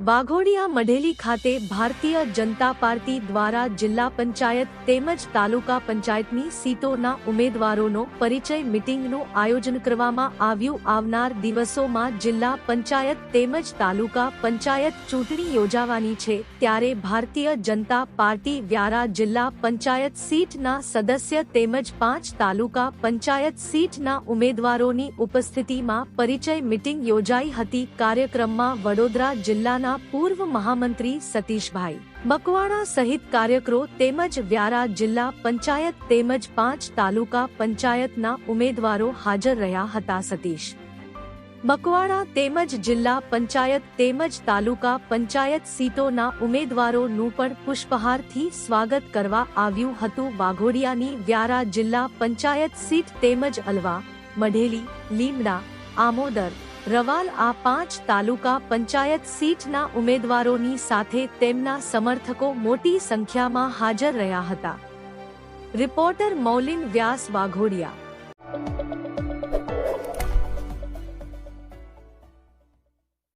વાઘોડિયા મઢેલી ખાતે ભારતીય જનતા પાર્ટી દ્વારા જિલ્લા પંચાયત તેમજ તાલુકા પંચાયતની સીટોના ઉમેદવારોનો પરિચય મીટિંગનું આયોજન કરવામાં આવ્યું. આવનાર દિવસોમાં જિલ્લા પંચાયત તેમજ તાલુકા પંચાયત ચૂંટણી યોજાવાની છે, ત્યારે ભારતીય જનતા પાર્ટી વ્યારા જિલ્લા પંચાયત સીટના સદસ્ય તેમજ 5 તાલુકા પંચાયત સીટના ઉમેદવારોની ઉપસ્થિતિમાં પરિચય મીટિંગ યોજાઈ હતી. કાર્યક્રમમાં વડોદરા જિલ્લાના પૂર્વ મહામંત્રી સતીશભાઈ મકવાણા સહિત કાર્યકરો તેમજ વ્યારા જિલ્લા પંચાયત તેમજ 5 તાલુકા પંચાયતના ઉમેદવારો હાજર રહ્યા હતા. સતીશ મકવાણા તેમજ જિલ્લા પંચાયત તેમજ તાલુકા પંચાયત સીટોના ઉમેદવારોનું પણ પુષ્પહારથી સ્વાગત કરવા આવ્યું હતું. વાઘોડિયાની વ્યારા જિલ્લા પંચાયત સીટ તેમજ અલવા, મઢેલી, લીમડા, આમોદર, રવાલ આ 5 તાલુકા પંચાયત સીટના ઉમેદવારોની સાથે તેમના સમર્થકો મોટી સંખ્યામાં હાજર રહ્યા હતા. રિપોર્ટર મૌલિન વ્યાસ, વાઘોડિયા.